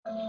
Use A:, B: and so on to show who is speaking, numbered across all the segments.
A: Hola,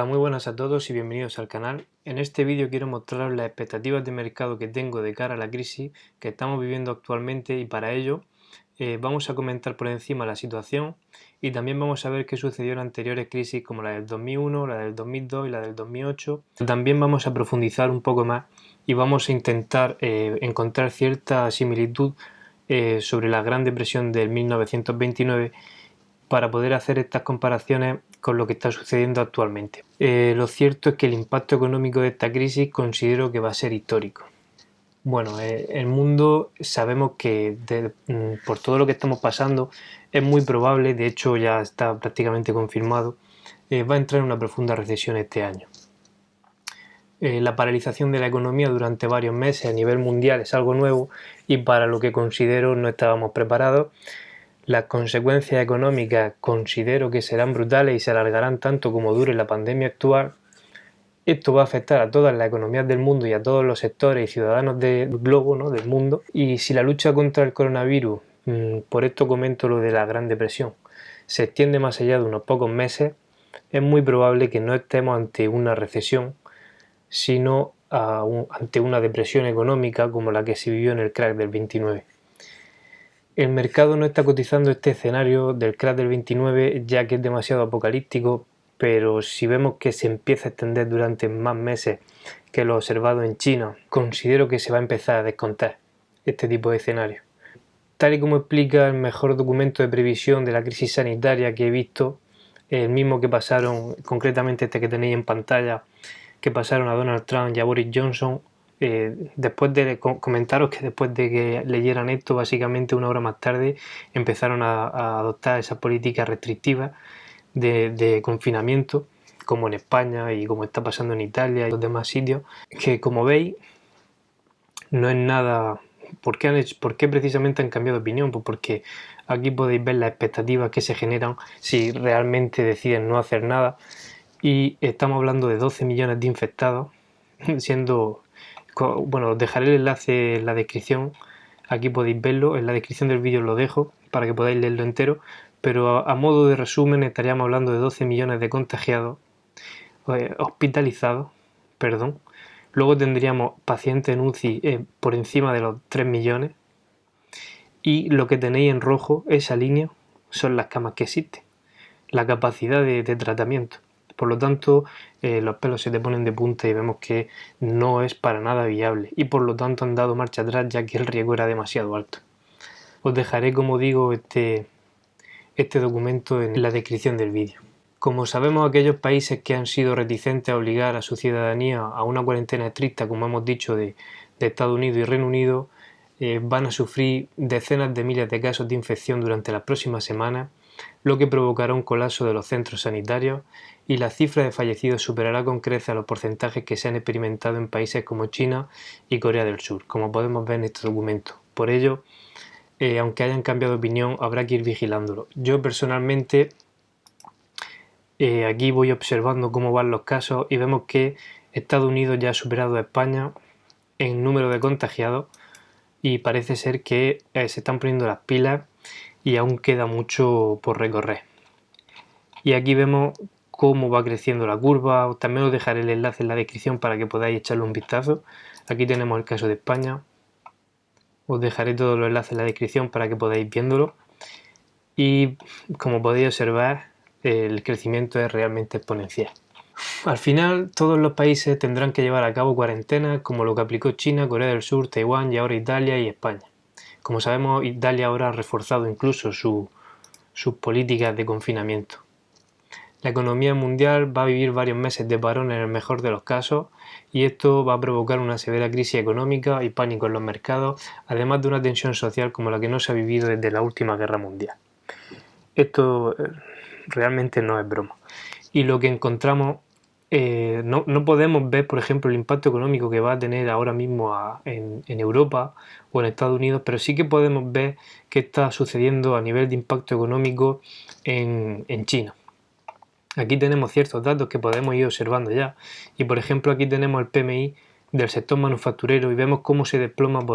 A: muy buenas a todos y bienvenidos al canal. En este vídeo quiero mostraros las expectativas de mercado que tengo de cara a la crisis que estamos viviendo actualmente, y para ello vamos a comentar por encima la situación y también vamos a ver qué sucedió en anteriores crisis como la del 2001, la del 2002 y la del 2008. También vamos a profundizar un poco más y vamos a intentar encontrar cierta similitud sobre la Gran Depresión del 1929 para poder hacer estas comparaciones con lo que está sucediendo actualmente. Lo cierto es que el impacto económico de esta crisis considero que va a ser histórico. Bueno, el mundo sabemos que por todo lo que estamos pasando es muy probable, de hecho ya está prácticamente confirmado, va a entrar en una profunda recesión este año. La paralización de la economía durante varios meses a nivel mundial es algo nuevo y para lo que considero no estábamos preparados. Las consecuencias económicas considero que serán brutales y se alargarán tanto como dure la pandemia actual. Esto va a afectar a todas las economías del mundo y a todos los sectores y ciudadanos del globo, ¿no?, del mundo. Y si la lucha contra el coronavirus, por esto comento lo de la Gran Depresión, se extiende más allá de unos pocos meses, es muy probable que no estemos ante una recesión, sino ante una depresión económica como la que se vivió en el crack del 29. El mercado no está cotizando este escenario del crack del 29 ya que es demasiado apocalíptico, pero si vemos que se empieza a extender durante más meses que lo observado en China, considero que se va a empezar a descontar este tipo de escenario. Tal y como explica el mejor documento de previsión de la crisis sanitaria que he visto, el mismo que pasaron, concretamente este que tenéis en pantalla, que pasaron a Donald Trump y a Boris Johnson, después de comentaros que después de que leyeran esto, básicamente una hora más tarde empezaron a adoptar esas políticas restrictivas de confinamiento, como en España y como está pasando en Italia y los demás sitios, que como veis no es nada. ¿Por qué precisamente han cambiado de opinión? Pues porque aquí podéis ver las expectativas que se generan si realmente deciden no hacer nada, y estamos hablando de 12 millones de infectados, siendo, bueno, os dejaré el enlace en la descripción, aquí podéis verlo, en la descripción del vídeo os lo dejo para que podáis leerlo entero, pero a modo de resumen estaríamos hablando de 12 millones de contagiados, hospitalizados, perdón. Luego tendríamos pacientes en UCI por encima de los 3 millones, y lo que tenéis en rojo, esa línea, son las camas que existen, la capacidad de tratamiento. Por lo tanto, los pelos se te ponen de punta y vemos que no es para nada viable, y por lo tanto han dado marcha atrás ya que el riesgo era demasiado alto. Os dejaré, como digo, este documento en la descripción del vídeo. Como sabemos, aquellos países que han sido reticentes a obligar a su ciudadanía a una cuarentena estricta, como hemos dicho, de Estados Unidos y Reino Unido, van a sufrir decenas de miles de casos de infección durante las próximas semanas, lo que provocará un colapso de los centros sanitarios, y la cifra de fallecidos superará con creces a los porcentajes que se han experimentado en países como China y Corea del Sur, como podemos ver en este documento. Por ello, aunque hayan cambiado de opinión, habrá que ir vigilándolo. Yo personalmente aquí voy observando cómo van los casos y vemos que Estados Unidos ya ha superado a España en número de contagiados, y parece ser que se están poniendo las pilas y aún queda mucho por recorrer. Y aquí vemos cómo va creciendo la curva. También os dejaré el enlace en la descripción para que podáis echarle un vistazo. Aquí tenemos el caso de España. Os dejaré todos los enlaces en la descripción para que podáis viéndolo. Y como podéis observar, el crecimiento es realmente exponencial. Al final, todos los países tendrán que llevar a cabo cuarentenas, como lo que aplicó China, Corea del Sur, Taiwán y ahora Italia y España. Como sabemos, Italia ahora ha reforzado incluso sus políticas de confinamiento. La economía mundial va a vivir varios meses de parón en el mejor de los casos, y esto va a provocar una severa crisis económica y pánico en los mercados, además de una tensión social como la que no se ha vivido desde la última guerra mundial. Esto realmente no es broma. Y lo que encontramos, no podemos ver, por ejemplo, el impacto económico que va a tener ahora mismo en Europa o en Estados Unidos, pero sí que podemos ver qué está sucediendo a nivel de impacto económico en China. Aquí tenemos ciertos datos que podemos ir observando ya, y por ejemplo aquí tenemos el PMI del sector manufacturero y vemos cómo se desploma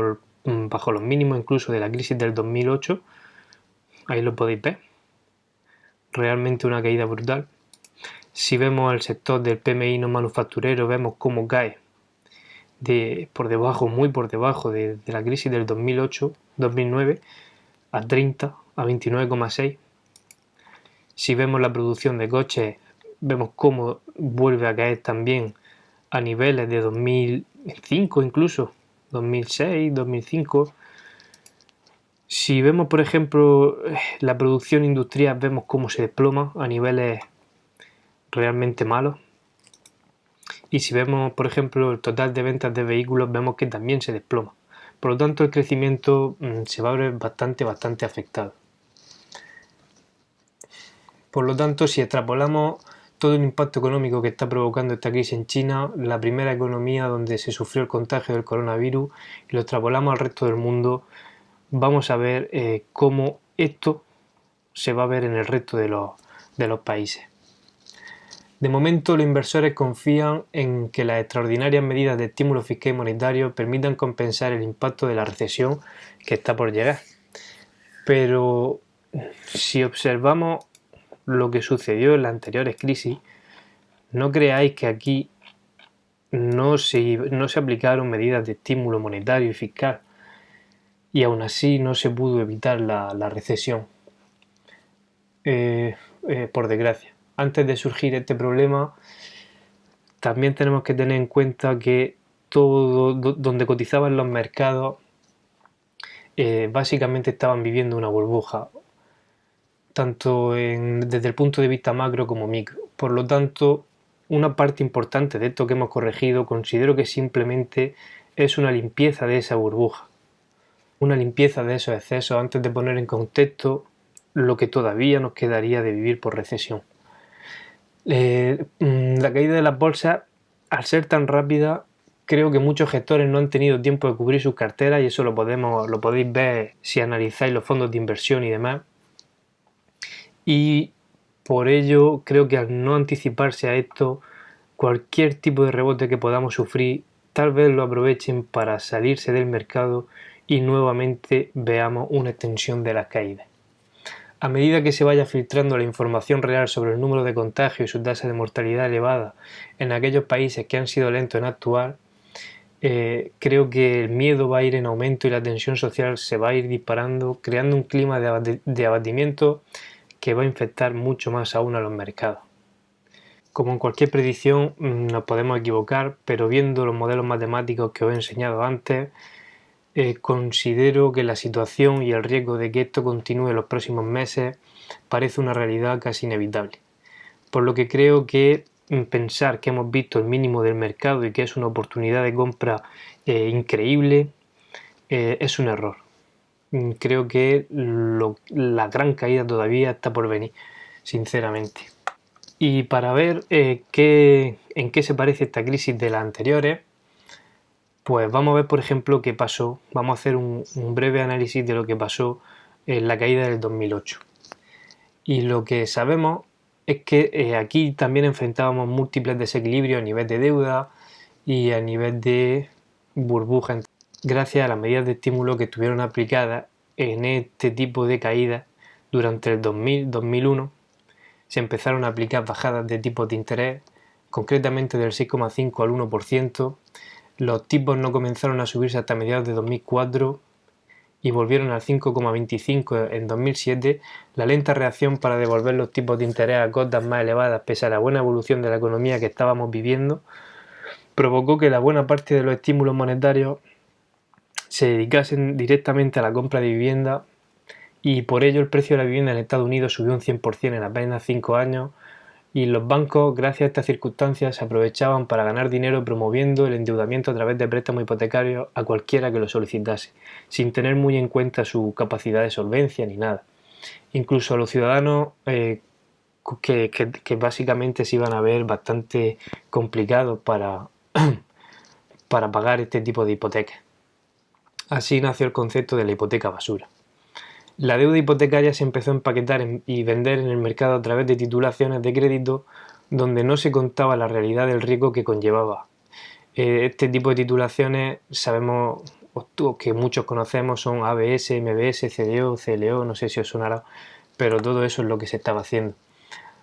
A: bajo los mínimos incluso de la crisis del 2008. Ahí lo podéis ver. Realmente una caída brutal. Si vemos el sector del PMI no manufacturero, vemos cómo cae muy por debajo de la crisis del 2008-2009 a 30, a 29,6. Si vemos la producción de coches, vemos cómo vuelve a caer también a niveles de 2005 incluso, 2006, 2005. Si vemos, por ejemplo, la producción industrial, vemos cómo se desploma a niveles realmente malos. Y si vemos, por ejemplo, el total de ventas de vehículos, vemos que también se desploma. Por lo tanto, el crecimiento se va a ver bastante afectado. Por lo tanto, si extrapolamos todo el impacto económico que está provocando esta crisis en China, la primera economía donde se sufrió el contagio del coronavirus, y lo extrapolamos al resto del mundo, vamos a ver cómo esto se va a ver en el resto de los países. De momento, los inversores confían en que las extraordinarias medidas de estímulo fiscal y monetario permitan compensar el impacto de la recesión que está por llegar. Pero si observamos lo que sucedió en las anteriores crisis, no creáis que aquí no se aplicaron medidas de estímulo monetario y fiscal y aún así no se pudo evitar la recesión, por desgracia. Antes de surgir este problema, también tenemos que tener en cuenta que todo donde cotizaban los mercados básicamente estaban viviendo una burbuja, tanto desde el punto de vista macro como micro. Por lo tanto, una parte importante de esto que hemos corregido considero que simplemente es una limpieza de esa burbuja, una limpieza de esos excesos antes de poner en contexto lo que todavía nos quedaría de vivir por recesión. La caída de las bolsas, al ser tan rápida, creo que muchos gestores no han tenido tiempo de cubrir sus carteras y eso lo podéis ver si analizáis los fondos de inversión y demás. Y por ello creo que al no anticiparse a esto, cualquier tipo de rebote que podamos sufrir, tal vez lo aprovechen para salirse del mercado y nuevamente veamos una extensión de las caídas. A medida que se vaya filtrando la información real sobre el número de contagios y su tasa de mortalidad elevada en aquellos países que han sido lentos en actuar, creo que el miedo va a ir en aumento y la tensión social se va a ir disparando, creando un clima de abatimiento que va a infectar mucho más aún a los mercados. Como en cualquier predicción nos podemos equivocar, pero viendo los modelos matemáticos que os he enseñado antes, considero que la situación y el riesgo de que esto continúe en los próximos meses parece una realidad casi inevitable. Por lo que creo que pensar que hemos visto el mínimo del mercado y que es una oportunidad de compra increíble es un error. Creo que la gran caída todavía está por venir, sinceramente. Y para ver en qué se parece esta crisis de las anteriores, pues vamos a ver, por ejemplo, qué pasó. Vamos a hacer un breve análisis de lo que pasó en la caída del 2008. Y lo que sabemos es que aquí también enfrentábamos múltiples desequilibrios a nivel de deuda y a nivel de burbuja, gracias a las medidas de estímulo que estuvieron aplicadas en este tipo de caídas durante el 2000-2001. Se empezaron a aplicar bajadas de tipos de interés, concretamente del 6,5 al 1%. Los tipos no comenzaron a subirse hasta mediados de 2004 y volvieron al 5,25 en 2007. La lenta reacción para devolver los tipos de interés a cotas más elevadas, pese a la buena evolución de la economía que estábamos viviendo, provocó que la buena parte de los estímulos monetarios se dedicasen directamente a la compra de vivienda, y por ello el precio de la vivienda en Estados Unidos subió un 100% en apenas 5 años, y los bancos, gracias a estas circunstancias, se aprovechaban para ganar dinero promoviendo el endeudamiento a través de préstamos hipotecarios a cualquiera que lo solicitase, sin tener muy en cuenta su capacidad de solvencia ni nada. Incluso a los ciudadanos que básicamente se iban a ver bastante complicados para pagar este tipo de hipotecas. Así nació el concepto de la hipoteca basura. La deuda hipotecaria se empezó a empaquetar y vender en el mercado a través de titulaciones de crédito donde no se contaba la realidad del riesgo que conllevaba. Este tipo de titulaciones sabemos que muchos conocemos, son ABS, MBS, CDO, CLO, no sé si os sonará, pero todo eso es lo que se estaba haciendo.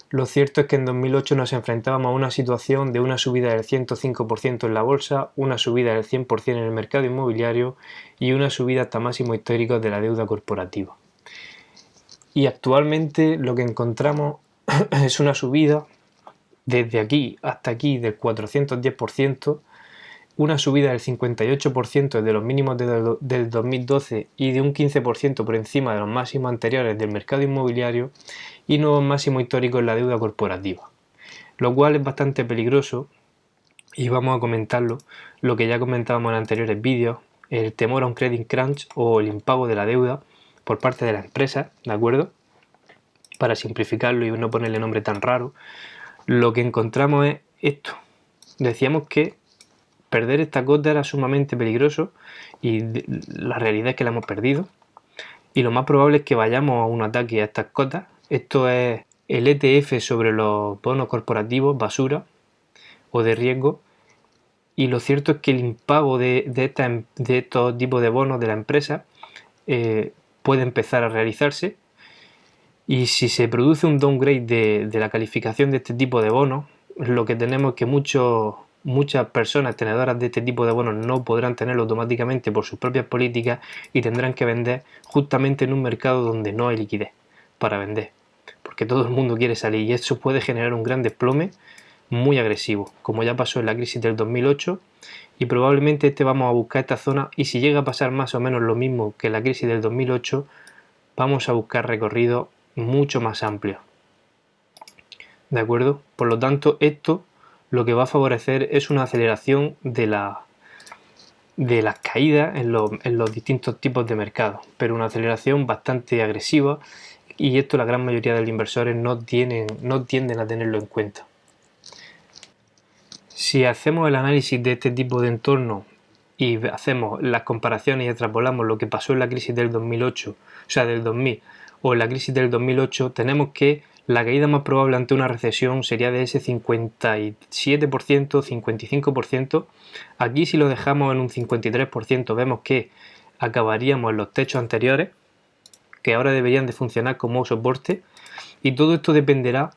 A: Lo cierto es que en 2008 nos enfrentábamos a una situación de una subida del 105% en la bolsa, una subida del 100% en el mercado inmobiliario y una subida hasta máximos históricos de la deuda corporativa. Y actualmente lo que encontramos es una subida desde aquí hasta aquí del 410%, una subida del 58% desde los mínimos del 2012 y de un 15% por encima de los máximos anteriores del mercado inmobiliario y nuevos máximos históricos en la deuda corporativa, lo cual es bastante peligroso y vamos a comentarlo, lo que ya comentábamos en anteriores vídeos, el temor a un credit crunch o el impago de la deuda por parte de la empresa, ¿de acuerdo? Para simplificarlo y no ponerle nombre tan raro, lo que encontramos es esto. Decíamos que perder esta cota era sumamente peligroso y la realidad es que la hemos perdido. Y lo más probable es que vayamos a un ataque a estas cotas. Esto es el ETF sobre los bonos corporativos, basura o de riesgo. Y lo cierto es que el impago de estos tipos de bonos de la empresa puede empezar a realizarse. Y si se produce un downgrade de la calificación de este tipo de bonos, lo que tenemos es que muchas personas tenedoras de este tipo de bonos no podrán tenerlo automáticamente por sus propias políticas y tendrán que vender justamente en un mercado donde no hay liquidez para vender, porque todo el mundo quiere salir y eso puede generar un gran desplome muy agresivo, como ya pasó en la crisis del 2008 y probablemente vamos a buscar esta zona y si llega a pasar más o menos lo mismo que en la crisis del 2008, vamos a buscar recorridos mucho más amplios. ¿De acuerdo? Por lo tanto, esto lo que va a favorecer es una aceleración de las caídas en los distintos tipos de mercados, pero una aceleración bastante agresiva y esto la gran mayoría de los inversores no tienden a tenerlo en cuenta. Si hacemos el análisis de este tipo de entorno y hacemos las comparaciones y extrapolamos lo que pasó en la crisis del 2008, o sea, del 2000 o en la crisis del 2008, tenemos que la caída más probable ante una recesión sería de ese 57%, 55%. Aquí si lo dejamos en un 53% vemos que acabaríamos en los techos anteriores, que ahora deberían de funcionar como soporte, y todo esto dependerá,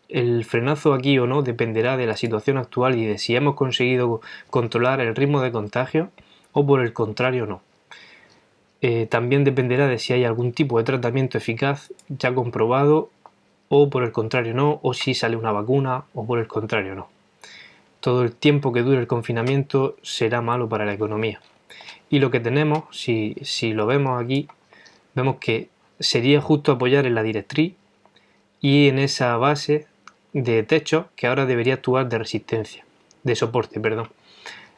A: el frenazo aquí o no, dependerá de la situación actual y de si hemos conseguido controlar el ritmo de contagio o por el contrario no. También dependerá de si hay algún tipo de tratamiento eficaz ya comprobado o por el contrario no, o si sale una vacuna o por el contrario no. Todo el tiempo que dure el confinamiento será malo para la economía. Y lo que tenemos, si lo vemos aquí, vemos que sería justo apoyar en la directriz y en esa base de techo que ahora debería actuar de resistencia, de soporte, perdón.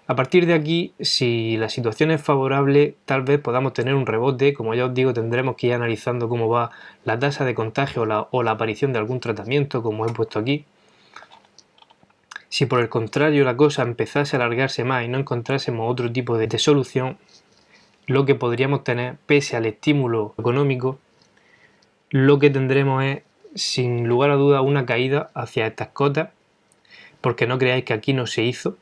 A: A partir de aquí, si la situación es favorable, tal vez podamos tener un rebote. Como ya os digo, tendremos que ir analizando cómo va la tasa de contagio o la aparición de algún tratamiento, como he puesto aquí. Si por el contrario la cosa empezase a alargarse más y no encontrásemos otro tipo de solución, lo que podríamos tener, pese al estímulo económico, lo que tendremos es, sin lugar a duda, una caída hacia estas cotas, porque no creáis que aquí no se hizo,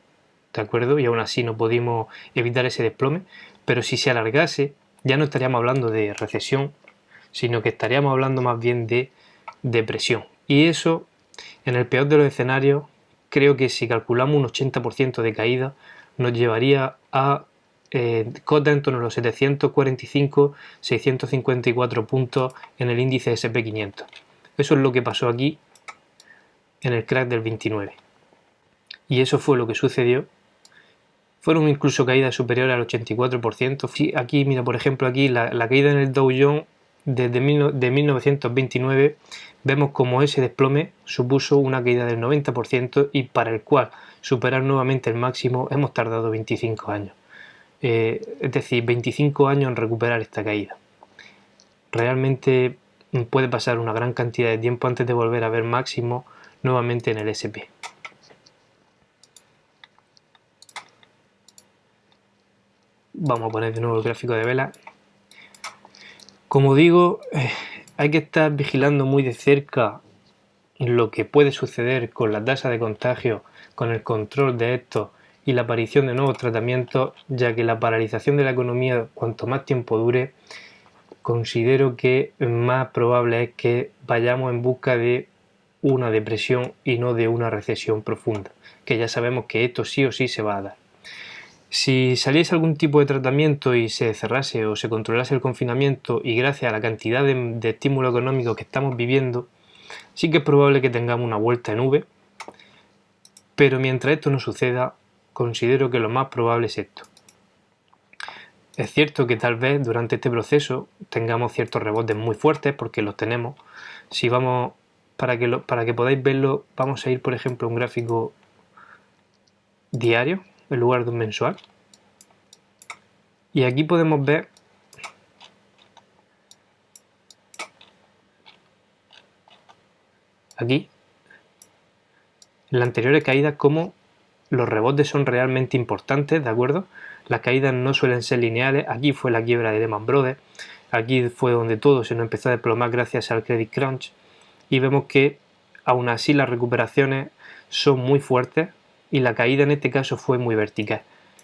A: ¿de acuerdo? Y aún así no pudimos evitar ese desplome, pero si se alargase ya no estaríamos hablando de recesión, sino que estaríamos hablando más bien de depresión. Y eso, en el peor de los escenarios, creo que si calculamos un 80% de caída, nos llevaría a cotas en torno a los 745-654 puntos en el índice SP500. Eso es lo que pasó aquí en el crack del 29. Y eso fue lo que sucedió. Fueron incluso caídas superiores al 84%. Aquí, mira, por ejemplo, aquí la caída en el Dow Jones desde 1929, vemos como ese desplome supuso una caída del 90% y para el cual superar nuevamente el máximo hemos tardado 25 años. Es decir, 25 años en recuperar esta caída. Realmente puede pasar una gran cantidad de tiempo antes de volver a ver máximo nuevamente en el SP. Vamos a poner de nuevo el gráfico de vela. Como digo, hay que estar vigilando muy de cerca lo que puede suceder con la tasa de contagio, con el control de esto y la aparición de nuevos tratamientos, ya que la paralización de la economía, cuanto más tiempo dure, considero que más probable es que vayamos en busca de una depresión y no de una recesión profunda, que ya sabemos que esto sí o sí se va a dar. Si saliese algún tipo de tratamiento y se cerrase o se controlase el confinamiento, y gracias a la cantidad de estímulo económico que estamos viviendo, sí que es probable que tengamos una vuelta en V, pero mientras esto no suceda, considero que lo más probable es esto. Es cierto que tal vez durante este proceso tengamos ciertos rebotes muy fuertes, porque los tenemos. Si vamos, para que podáis verlo, vamos a ir por ejemplo a un gráfico diario en lugar de un mensual. Y aquí podemos ver aquí en las anteriores caídas cómo los rebotes son realmente importantes, ¿de acuerdo? Las caídas no suelen ser lineales. Aquí fue la quiebra de Lehman Brothers, aquí fue donde todo se nos empezó a desplomar gracias al credit crunch, y vemos que aún así las recuperaciones son muy fuertes y la caída en este caso fue muy vertical.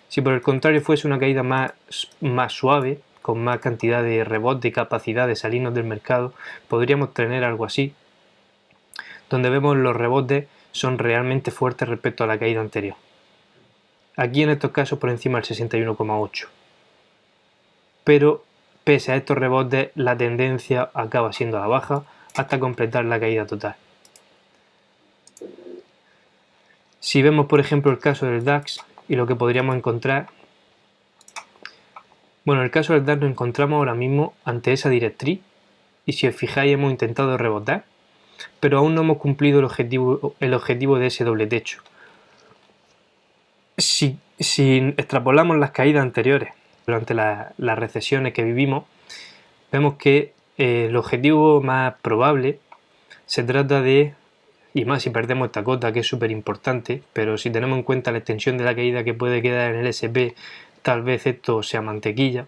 A: Si por el contrario fuese una caída más suave, con más cantidad de rebote y capacidad de salirnos del mercado, podríamos tener algo así, donde vemos los rebotes son realmente fuertes respecto a la caída anterior. Aquí en estos casos por encima del 61,8. Pero pese a estos rebotes, la tendencia acaba siendo a la baja hasta completar la caída total. Si vemos por ejemplo el caso del DAX y lo que podríamos encontrar, bueno, en el caso del DAX nos encontramos ahora mismo ante esa directriz, y si os fijáis hemos intentado rebotar, pero aún no hemos cumplido el objetivo de ese doble techo. Si extrapolamos las caídas anteriores durante las recesiones que vivimos, vemos que el objetivo más probable se trata de, y más si perdemos esta cota que es súper importante, pero si tenemos en cuenta la extensión de la caída que puede quedar en el SP, tal vez esto sea mantequilla,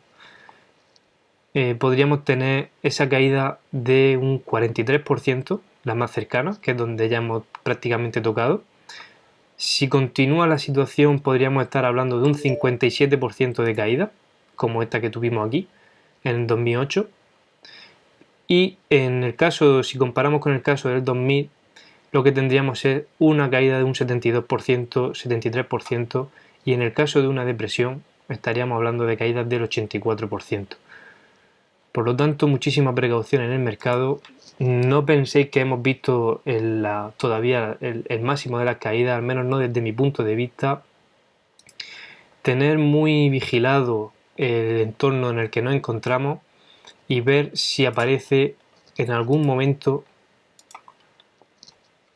A: podríamos tener esa caída de un 43%, la más cercana, que es donde ya hemos prácticamente tocado. Si continúa la situación podríamos estar hablando de un 57% de caída, como esta que tuvimos aquí en 2008. Y en el caso, si comparamos con el caso del 2000, lo que tendríamos es una caída de un 72%, 73%, y en el caso de una depresión estaríamos hablando de caídas del 84%. Por lo tanto, muchísima precaución en el mercado. No penséis que hemos visto todavía el máximo de las caídas, al menos no desde mi punto de vista. Tener muy vigilado el entorno en el que nos encontramos y ver si aparece en algún momento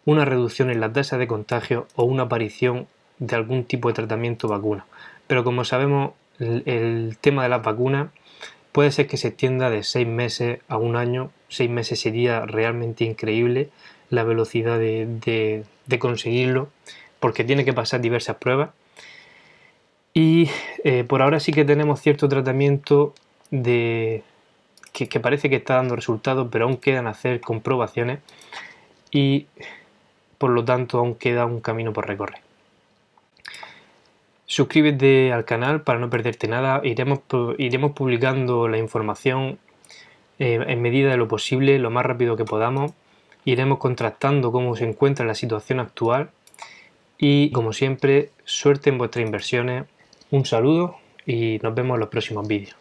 A: una reducción en la tasa de contagio o una aparición de algún tipo de tratamiento o vacuna. Pero como sabemos, el tema de las vacunas puede ser que se extienda de 6 meses a un año. 6 meses sería realmente increíble la velocidad de conseguirlo, porque tiene que pasar diversas pruebas. Y por ahora sí que tenemos cierto tratamiento que parece que está dando resultados, pero aún quedan hacer comprobaciones y por lo tanto aún queda un camino por recorrer. Suscríbete al canal para no perderte nada. Iremos publicando la información en medida de lo posible, lo más rápido que podamos. Iremos contrastando cómo se encuentra la situación actual y, como siempre, suerte en vuestras inversiones. Un saludo y nos vemos en los próximos vídeos.